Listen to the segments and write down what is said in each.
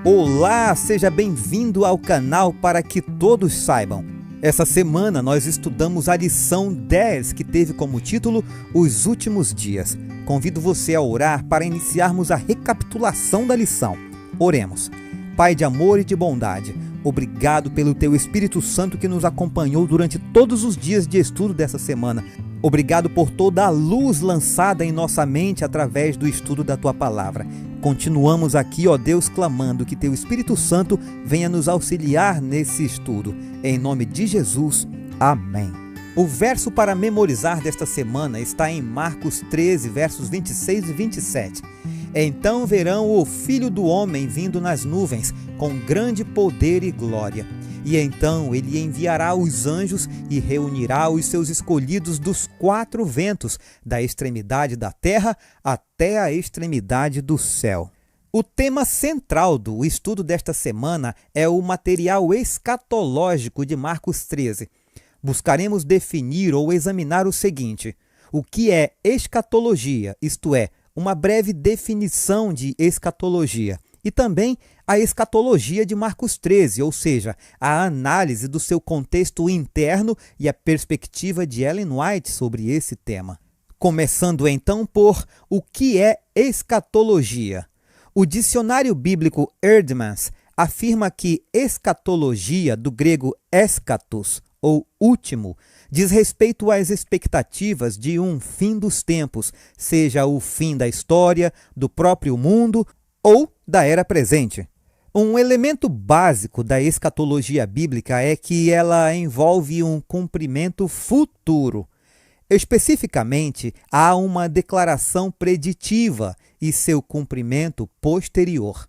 Olá, seja bem-vindo ao canal Para que Todos Saibam. Essa semana nós estudamos a lição 10, que teve como título Os Últimos Dias. Convido você a orar para iniciarmos a recapitulação da lição. Oremos. Pai de amor e de bondade, obrigado pelo Teu Espírito Santo que nos acompanhou durante todos os dias de estudo dessa semana. Obrigado por toda a luz lançada em nossa mente através do estudo da Tua Palavra. Continuamos aqui, ó Deus, clamando que Teu Espírito Santo venha nos auxiliar nesse estudo. Em nome de Jesus, amém. O verso para memorizar desta semana está em Marcos 13, versos 26 e 27. Então verão o Filho do Homem vindo nas nuvens, com grande poder e glória. E então ele enviará os anjos e reunirá os seus escolhidos dos quatro ventos, da extremidade da terra até a extremidade do céu. O tema central do estudo desta semana é o material escatológico de Marcos 13. Buscaremos definir ou examinar o seguinte: o que é escatologia, isto é, uma breve definição de escatologia, e também a escatologia de Marcos 13, ou seja, a análise do seu contexto interno e a perspectiva de Ellen White sobre esse tema. Começando então por o que é escatologia. O dicionário bíblico Eerdmans afirma que escatologia, do grego eschatos, ou último, diz respeito às expectativas de um fim dos tempos, seja o fim da história, do próprio mundo ou da era presente. Um elemento básico da escatologia bíblica é que ela envolve um cumprimento futuro. Especificamente, há uma declaração preditiva e seu cumprimento posterior.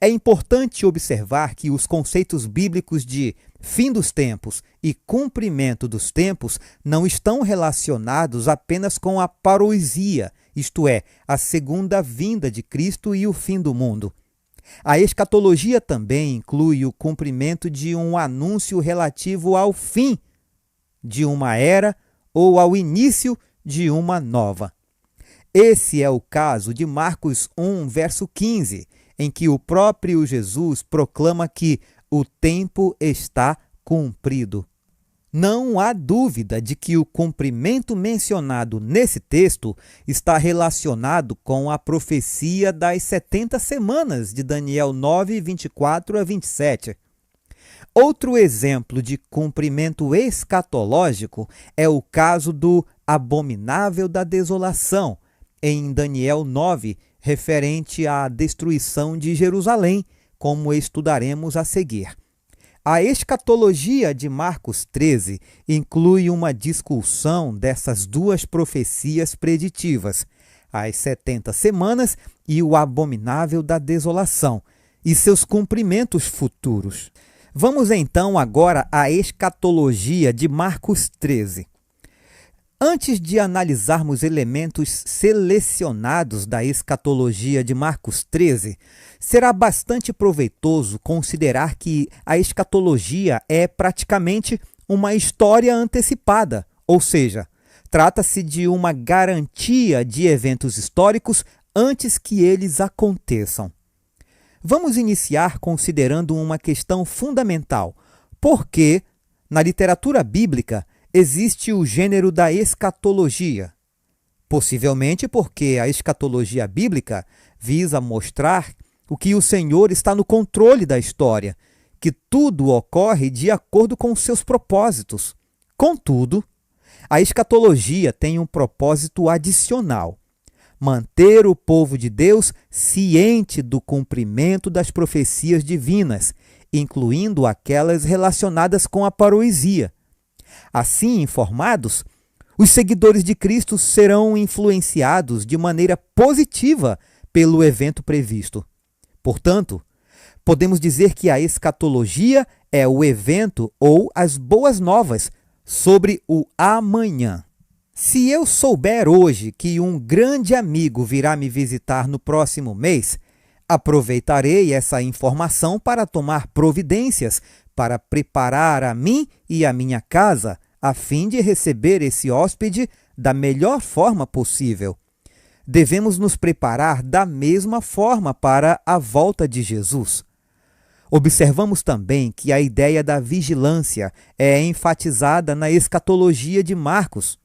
É importante observar que os conceitos bíblicos de fim dos tempos e cumprimento dos tempos não estão relacionados apenas com a parousia, isto é, a segunda vinda de Cristo e o fim do mundo. A escatologia também inclui o cumprimento de um anúncio relativo ao fim de uma era ou ao início de uma nova. Esse é o caso de Marcos 1, verso 15, em que o próprio Jesus proclama que o tempo está cumprido. Não há dúvida de que o cumprimento mencionado nesse texto está relacionado com a profecia das 70 semanas de Daniel 9, 24 a 27. Outro exemplo de cumprimento escatológico é o caso do abominável da desolação, em Daniel 9, referente à destruição de Jerusalém, como estudaremos a seguir. A escatologia de Marcos 13 inclui uma discussão dessas duas profecias preditivas, as 70 semanas e o abominável da desolação, e seus cumprimentos futuros. Vamos então agora à escatologia de Marcos 13. Antes de analisarmos elementos selecionados da escatologia de Marcos 13, será bastante proveitoso considerar que a escatologia é praticamente uma história antecipada, ou seja, trata-se de uma garantia de eventos históricos antes que eles aconteçam. Vamos iniciar considerando uma questão fundamental: por que, na literatura bíblica, existe o gênero da escatologia? Possivelmente porque a escatologia bíblica visa mostrar o que o Senhor está no controle da história, que tudo ocorre de acordo com seus propósitos. Contudo, a escatologia tem um propósito adicional: manter o povo de Deus ciente do cumprimento das profecias divinas, incluindo aquelas relacionadas com a parousia. Assim informados, os seguidores de Cristo serão influenciados de maneira positiva pelo evento previsto. Portanto, podemos dizer que a escatologia é o evento ou as boas novas sobre o amanhã. Se eu souber hoje que um grande amigo virá me visitar no próximo mês, aproveitarei essa informação para tomar providências para preparar a mim e a minha casa, a fim de receber esse hóspede da melhor forma possível. Devemos nos preparar da mesma forma para a volta de Jesus. Observamos também que a ideia da vigilância é enfatizada na escatologia de Marcos.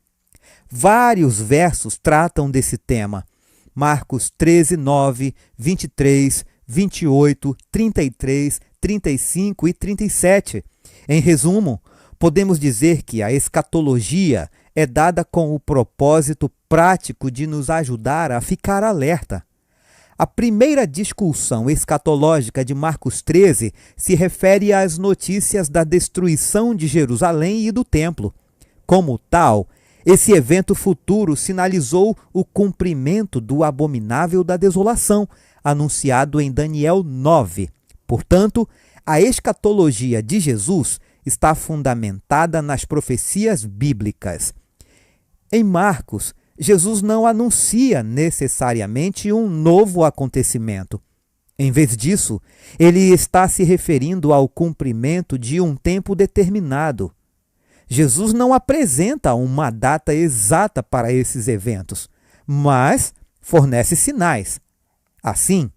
Vários versos tratam desse tema. Marcos 13, 9, 23, 28, 33, 35 e 37. Em resumo, podemos dizer que a escatologia é dada com o propósito prático de nos ajudar a ficar alerta. A primeira discussão escatológica de Marcos 13 se refere às notícias da destruição de Jerusalém e do templo. Como tal, esse evento futuro sinalizou o cumprimento do abominável da desolação, anunciado em Daniel 9. Portanto, a escatologia de Jesus está fundamentada nas profecias bíblicas. Em Marcos, Jesus não anuncia necessariamente um novo acontecimento. Em vez disso, ele está se referindo ao cumprimento de um tempo determinado. Jesus não apresenta uma data exata para esses eventos, mas fornece sinais. Assim,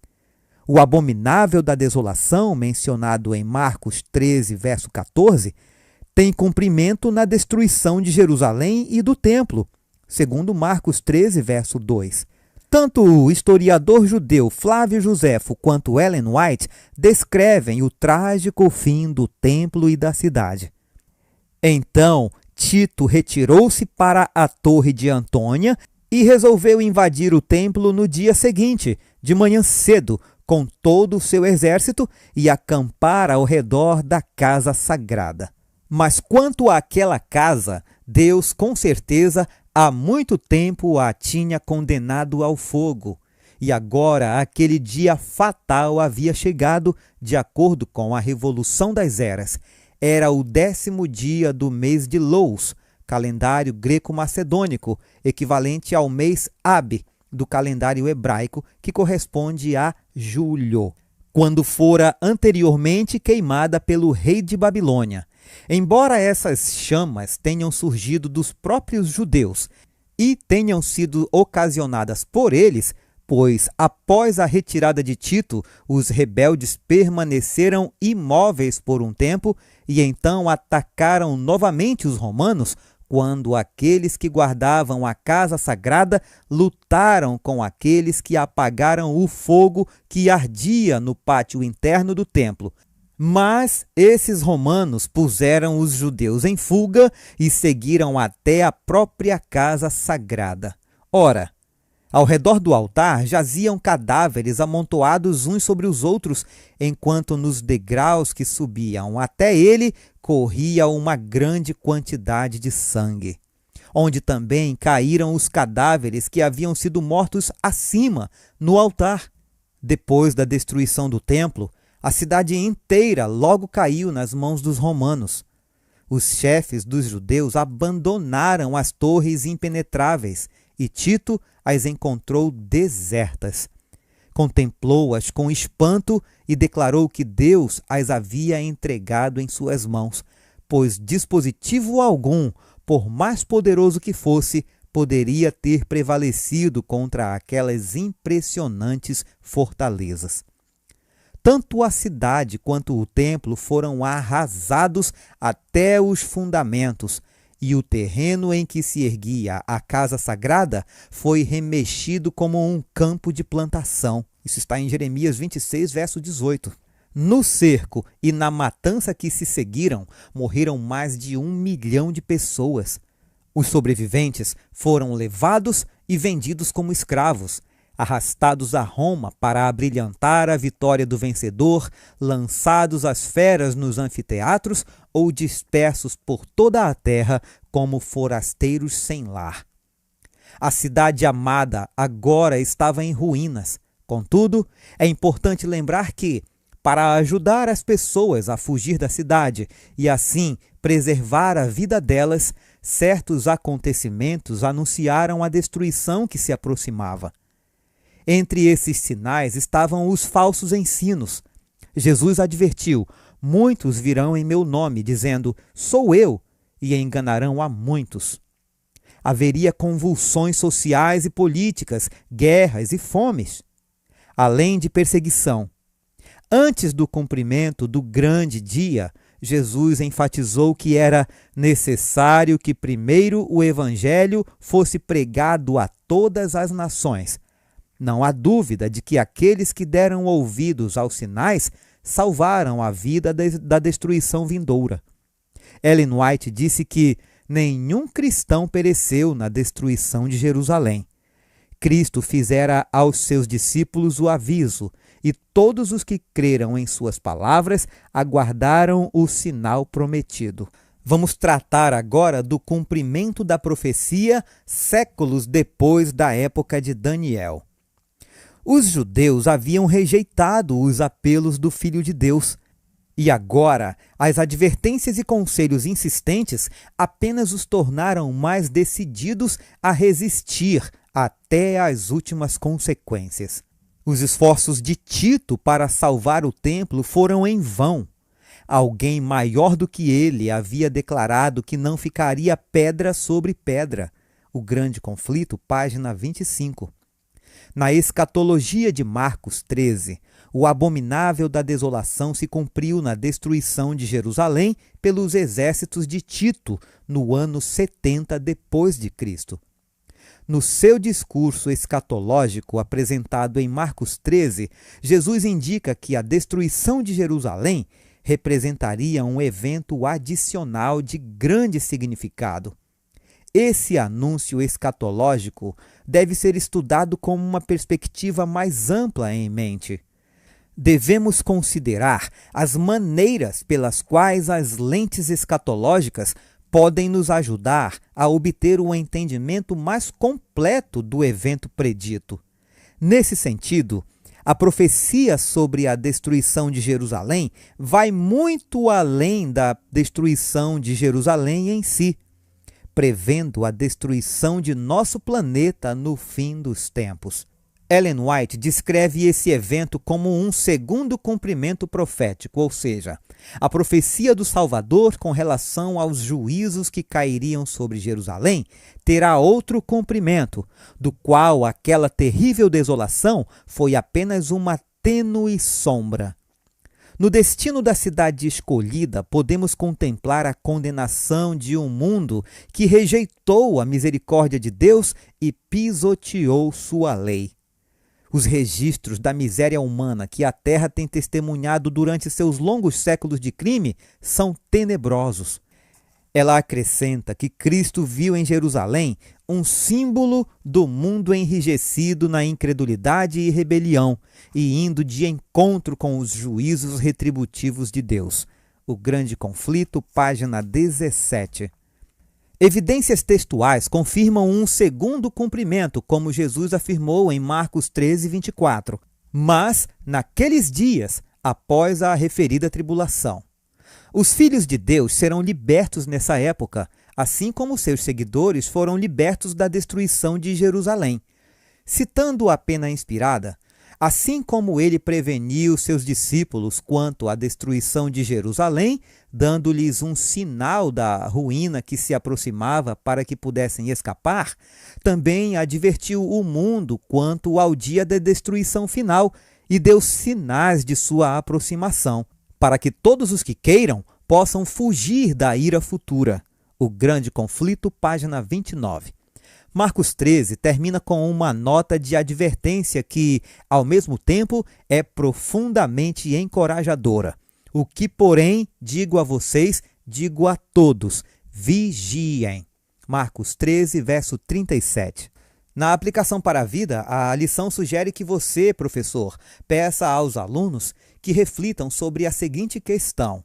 o abominável da desolação, mencionado em Marcos 13, verso 14, tem cumprimento na destruição de Jerusalém e do templo, segundo Marcos 13, verso 2. Tanto o historiador judeu Flávio Joséfo quanto Ellen White descrevem o trágico fim do templo e da cidade. Então, Tito retirou-se para a Torre de Antônia e resolveu invadir o templo no dia seguinte, de manhã cedo, com todo o seu exército e acampar ao redor da casa sagrada. Mas quanto àquela casa, Deus, com certeza, há muito tempo a tinha condenado ao fogo. E agora aquele dia fatal havia chegado, de acordo com a Revolução das Eras. Era o 10º dia do mês de Lous, calendário greco-macedônico, equivalente ao mês Ab, do calendário hebraico, que corresponde a julho, quando fora anteriormente queimada pelo rei de Babilônia. Embora essas chamas tenham surgido dos próprios judeus e tenham sido ocasionadas por eles, pois após a retirada de Tito, os rebeldes permaneceram imóveis por um tempo e então atacaram novamente os romanos, quando aqueles que guardavam a casa sagrada lutaram com aqueles que apagaram o fogo que ardia no pátio interno do templo. Mas esses romanos puseram os judeus em fuga e seguiram até a própria casa sagrada. Ora, ao redor do altar jaziam cadáveres amontoados uns sobre os outros, enquanto nos degraus que subiam até ele corria uma grande quantidade de sangue, onde também caíram os cadáveres que haviam sido mortos acima, no altar. Depois da destruição do templo, a cidade inteira logo caiu nas mãos dos romanos. Os chefes dos judeus abandonaram as torres impenetráveis e Tito as encontrou desertas. Contemplou-as com espanto e declarou que Deus as havia entregado em suas mãos, pois dispositivo algum, por mais poderoso que fosse, poderia ter prevalecido contra aquelas impressionantes fortalezas. Tanto a cidade quanto o templo foram arrasados até os fundamentos, e o terreno em que se erguia a casa sagrada foi remexido como um campo de plantação. Isso está em Jeremias 26, verso 18. No cerco e na matança que se seguiram, morreram mais de 1 milhão de pessoas. Os sobreviventes foram levados e vendidos como escravos, arrastados a Roma para abrilhantar a vitória do vencedor, lançados às feras nos anfiteatros ou dispersos por toda a terra como forasteiros sem lar. A cidade amada agora estava em ruínas. Contudo, é importante lembrar que, para ajudar as pessoas a fugir da cidade e assim preservar a vida delas, certos acontecimentos anunciaram a destruição que se aproximava. Entre esses sinais estavam os falsos ensinos. Jesus advertiu: muitos virão em meu nome, dizendo, sou eu, e enganarão a muitos. Haveria convulsões sociais e políticas, guerras e fomes, além de perseguição. Antes do cumprimento do grande dia, Jesus enfatizou que era necessário que primeiro o evangelho fosse pregado a todas as nações. Não há dúvida de que aqueles que deram ouvidos aos sinais salvaram a vida da destruição vindoura. Ellen White disse que nenhum cristão pereceu na destruição de Jerusalém. Cristo fizera aos seus discípulos o aviso, e todos os que creram em suas palavras aguardaram o sinal prometido. Vamos tratar agora do cumprimento da profecia séculos depois da época de Daniel. Os judeus haviam rejeitado os apelos do Filho de Deus, e agora as advertências e conselhos insistentes apenas os tornaram mais decididos a resistir até as últimas consequências. Os esforços de Tito para salvar o templo foram em vão. Alguém maior do que ele havia declarado que não ficaria pedra sobre pedra. O Grande Conflito, página 25. Na escatologia de Marcos 13, o abominável da desolação se cumpriu na destruição de Jerusalém pelos exércitos de Tito no ano 70 depois de Cristo. No seu discurso escatológico apresentado em Marcos 13, Jesus indica que a destruição de Jerusalém representaria um evento adicional de grande significado. Esse anúncio escatológico deve ser estudado com uma perspectiva mais ampla em mente. Devemos considerar as maneiras pelas quais as lentes escatológicas podem nos ajudar a obter um entendimento mais completo do evento predito. Nesse sentido, a profecia sobre a destruição de Jerusalém vai muito além da destruição de Jerusalém em si, prevendo a destruição de nosso planeta no fim dos tempos. Ellen White descreve esse evento como um segundo cumprimento profético, ou seja, a profecia do Salvador com relação aos juízos que cairiam sobre Jerusalém terá outro cumprimento, do qual aquela terrível desolação foi apenas uma tênue sombra. No destino da cidade escolhida, podemos contemplar a condenação de um mundo que rejeitou a misericórdia de Deus e pisoteou sua lei. Os registros da miséria humana que a Terra tem testemunhado durante seus longos séculos de crime são tenebrosos. Ela acrescenta que Cristo viu em Jerusalém um símbolo do mundo enrijecido na incredulidade e rebelião e indo de encontro com os juízos retributivos de Deus. O Grande Conflito, página 17. Evidências textuais confirmam um segundo cumprimento, como Jesus afirmou em Marcos 13, 24. Mas, naqueles dias, após a referida tribulação. Os filhos de Deus serão libertos nessa época, assim como seus seguidores foram libertos da destruição de Jerusalém. Citando a pena inspirada, assim como ele preveniu seus discípulos quanto à destruição de Jerusalém, dando-lhes um sinal da ruína que se aproximava para que pudessem escapar, também advertiu o mundo quanto ao dia da destruição final e deu sinais de sua aproximação, para que todos os que queiram possam fugir da ira futura. O Grande Conflito, página 29. Marcos 13 termina com uma nota de advertência que, ao mesmo tempo, é profundamente encorajadora. O que, porém, digo a vocês, digo a todos: vigiem. Marcos 13, verso 37. Na aplicação para a vida, a lição sugere que você, professor, peça aos alunos que reflitam sobre a seguinte questão: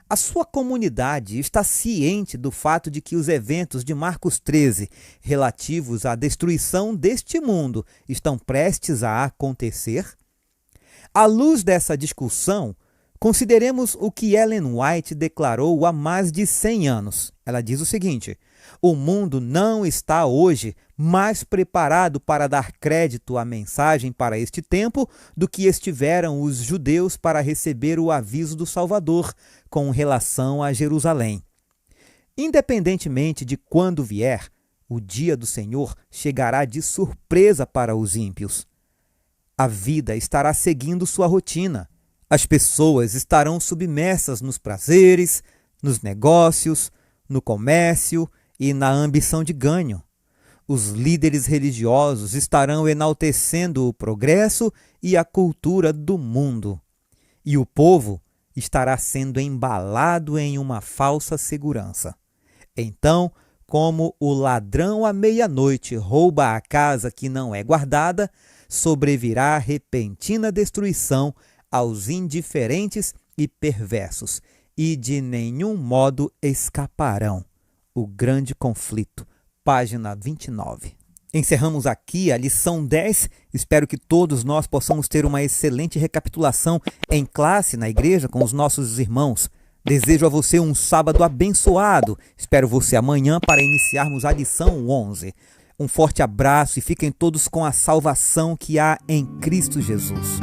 a sua comunidade está ciente do fato de que os eventos de Marcos 13, relativos à destruição deste mundo, estão prestes a acontecer? À luz dessa discussão, consideremos o que Ellen White declarou há mais de 100 anos. Ela diz o seguinte: o mundo não está hoje mais preparado para dar crédito à mensagem para este tempo do que estiveram os judeus para receber o aviso do Salvador com relação a Jerusalém. Independentemente de quando vier, o dia do Senhor chegará de surpresa para os ímpios. A vida estará seguindo sua rotina. As pessoas estarão submersas nos prazeres, nos negócios, no comércio e na ambição de ganho. Os líderes religiosos estarão enaltecendo o progresso e a cultura do mundo. E o povo estará sendo embalado em uma falsa segurança. Então, como o ladrão à meia-noite rouba a casa que não é guardada, sobrevirá repentina destruição aos indiferentes e perversos, e de nenhum modo escaparão. O grande conflito, página 29. Encerramos aqui a lição 10. Espero que todos nós possamos ter uma excelente recapitulação em classe na igreja com os nossos irmãos. Desejo a você um sábado abençoado. Espero você amanhã para iniciarmos a lição 11. Um forte abraço e fiquem todos com a salvação que há em Cristo Jesus.